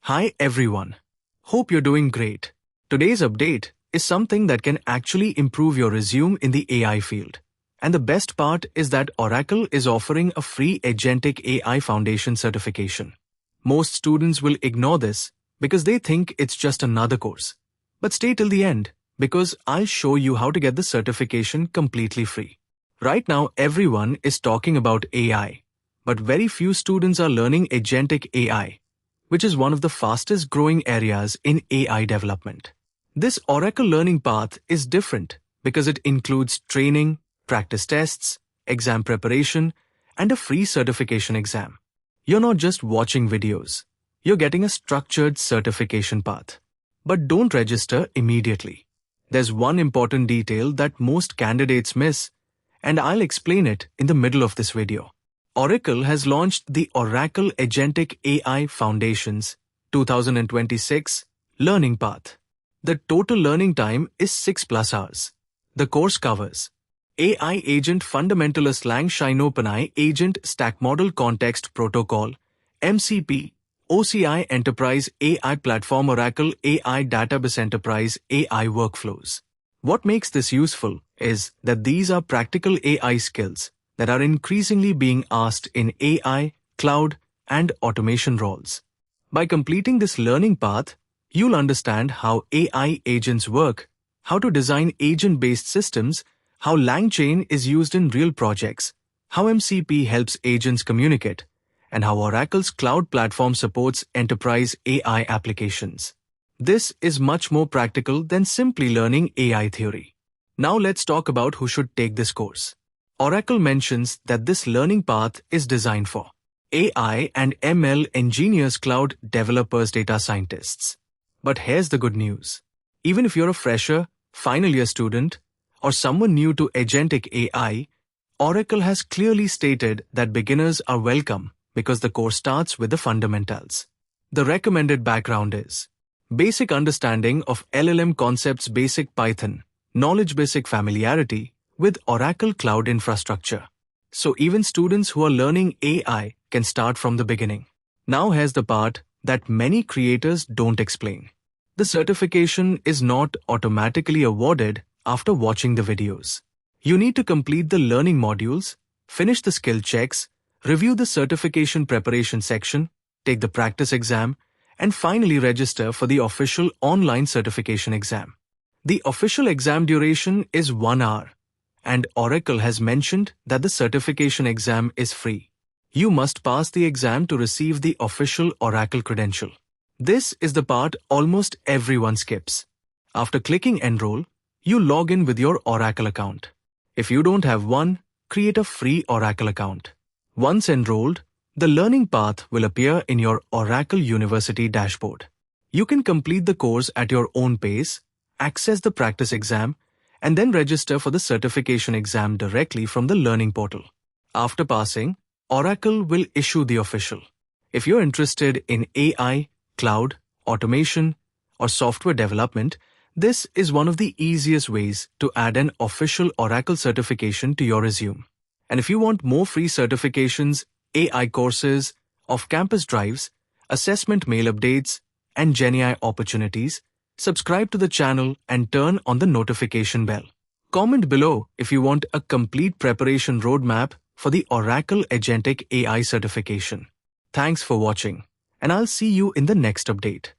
Hi everyone. Hope you're doing great. Today's update is something that can actually improve your resume in the AI field. And the best part is that Oracle is offering a free Agentic AI Foundation certification. Most students will ignore this because they think it's just another course. But stay till the end because I'll show you how to get the certification completely free. Right now, everyone is talking about AI, but very few students are learning Agentic AI, which is one of the fastest growing areas in AI development. This Oracle learning path is different because it includes training, practice tests, exam preparation, and a free certification exam. You're not just watching videos, you're getting a structured certification path. But don't register immediately. There's one important detail that most candidates miss, and I'll explain it in the middle of this video. Oracle has launched the Oracle Agentic AI Foundations 2026 Learning Path. The total learning time is 6+ hours. The course covers AI Agent Fundamentalist LangChain OpenAI Agent Stack Model Context Protocol, MCP, OCI Enterprise AI Platform, Oracle AI Database Enterprise AI Workflows. What makes this useful is that these are practical AI skills that are increasingly being asked in AI, cloud, and automation roles. By completing this learning path, you'll understand how AI agents work, how to design agent-based systems, how LangChain is used in real projects, how MCP helps agents communicate, and how Oracle's cloud platform supports enterprise AI applications. This is much more practical than simply learning AI theory. Now let's talk about who should take this course. Oracle mentions that this learning path is designed for AI and ML engineers, cloud developers, data scientists. But here's the good news. Even if you're a fresher, final year student, or someone new to Agentic AI, Oracle has clearly stated that beginners are welcome because the course starts with the fundamentals. The recommended background is basic understanding of LLM concepts, basic Python, knowledge, basic familiarity with Oracle Cloud Infrastructure. So even students who are learning AI can start from the beginning. Now here's the part that many creators don't explain. The certification is not automatically awarded after watching the videos. You need to complete the learning modules, finish the skill checks, review the certification preparation section, take the practice exam, and finally register for the official online certification exam. The official exam duration is 1 hour. And Oracle has mentioned that the certification exam is free. You must pass the exam to receive the official Oracle credential. This is the part almost everyone skips. After clicking enroll, you log in with your Oracle account. If you don't have one, create a free Oracle account. Once enrolled, the learning path will appear in your Oracle University dashboard. You can complete the course at your own pace, access the practice exam, and then register for the certification exam directly from the learning portal. After passing, Oracle will issue the official. If you're interested in AI, cloud, automation, or software development, this is one of the easiest ways to add an official Oracle certification to your resume. And if you want more free certifications, AI courses, off-campus drives, assessment mail updates, and GenAI opportunities, subscribe to the channel and turn on the notification bell. Comment below if you want a complete preparation roadmap for the Oracle Agentic AI certification. Thanks for watching, and I'll see you in the next update.